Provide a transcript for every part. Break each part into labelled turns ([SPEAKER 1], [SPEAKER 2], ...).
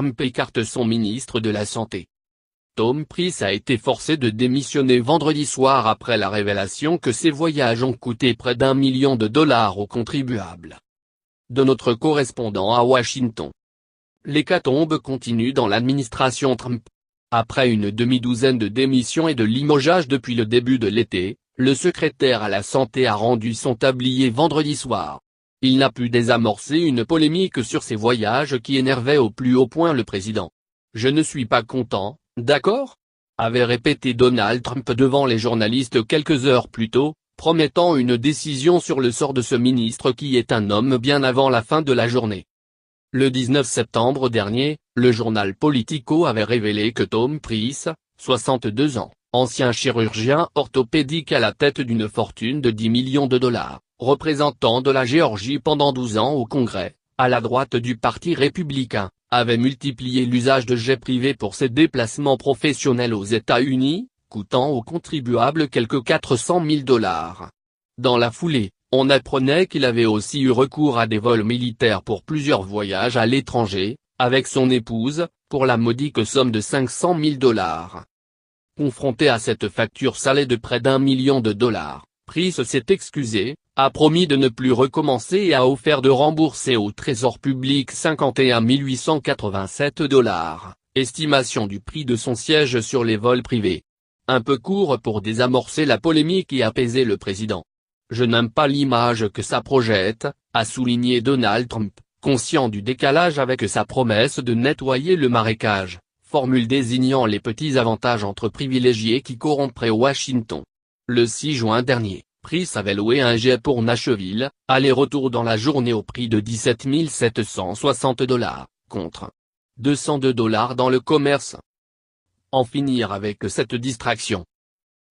[SPEAKER 1] Trump écarte son ministre de la Santé. Tom Price a été forcé de démissionner vendredi soir après la révélation que ses voyages ont coûté près d'1 million de dollars aux contribuables. De notre correspondant à Washington. L'hécatombe continue dans l'administration Trump. Après une demi-douzaine de démissions et de limogeages depuis le début de l'été, le secrétaire à la Santé a rendu son tablier vendredi soir. Il n'a pu désamorcer une polémique sur ses voyages qui énervait au plus haut point le président. « Je ne suis pas content, d'accord ?» avait répété Donald Trump devant les journalistes quelques heures plus tôt, promettant une décision sur le sort de ce ministre qui est un homme bien avant la fin de la journée. Le 19 septembre dernier, le journal Politico avait révélé que Tom Price, 62 ans, ancien chirurgien orthopédique à la tête d'une fortune de 10 millions de dollars, représentant de la Géorgie pendant 12 ans au Congrès, à la droite du Parti républicain, avait multiplié l'usage de jets privés pour ses déplacements professionnels aux États-Unis, coûtant aux contribuables quelque 400 000 dollars. Dans la foulée, on apprenait qu'il avait aussi eu recours à des vols militaires pour plusieurs voyages à l'étranger, avec son épouse, pour la modique somme de 500 000 dollars. Confronté à cette facture salée de près d'1 million de dollars, Price s'est excusé, a promis de ne plus recommencer et a offert de rembourser au Trésor public 51 887 dollars, estimation du prix de son siège sur les vols privés. Un peu court pour désamorcer la polémique et apaiser le président. « Je n'aime pas l'image que ça projette », a souligné Donald Trump, conscient du décalage avec sa promesse de nettoyer le marécage, formule désignant les petits avantages entre privilégiés qui corrompraient Washington. Le 6 juin dernier, Price avait loué un jet pour Nashville, aller-retour dans la journée au prix de 17 760 dollars, contre 202 dollars dans le commerce. En finir avec cette distraction.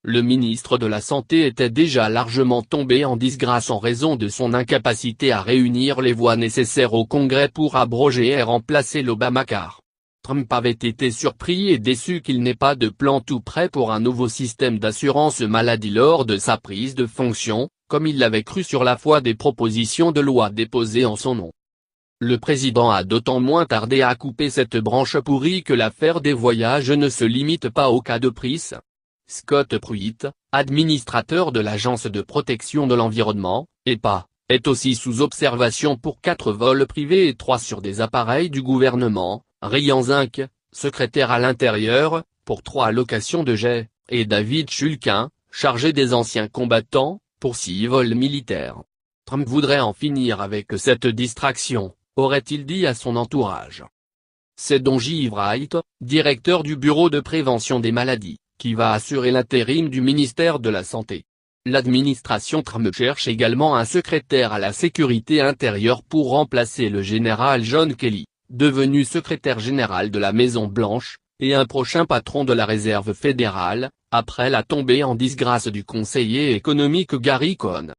[SPEAKER 1] Le ministre de la Santé était déjà largement tombé en disgrâce en raison de son incapacité à réunir les voix nécessaires au Congrès pour abroger et remplacer l'Obamacare. Trump avait été surpris et déçu qu'il n'ait pas de plan tout prêt pour un nouveau système d'assurance maladie lors de sa prise de fonction, comme il l'avait cru sur la foi des propositions de loi déposées en son nom. Le président a d'autant moins tardé à couper cette branche pourrie que l'affaire des voyages ne se limite pas au cas de Price. Scott Pruitt, administrateur de l'Agence de protection de l'environnement, EPA, est aussi sous observation pour 4 vols privés et 3 sur des appareils du gouvernement, Ryan Zink, secrétaire à l'Intérieur, pour 3 allocations de jets, et David Shulkin, chargé des anciens combattants, pour 6 vols militaires. Trump voudrait en finir avec cette distraction, aurait-il dit à son entourage. C'est Don J. Wright, directeur du Bureau de prévention des maladies, qui va assurer l'intérim du ministère de la Santé. L'administration Trump cherche également un secrétaire à la sécurité intérieure pour remplacer le général John Kelly, devenu secrétaire général de la Maison-Blanche, et un prochain patron de la Réserve fédérale, après la tombée en disgrâce du conseiller économique Gary Cohn.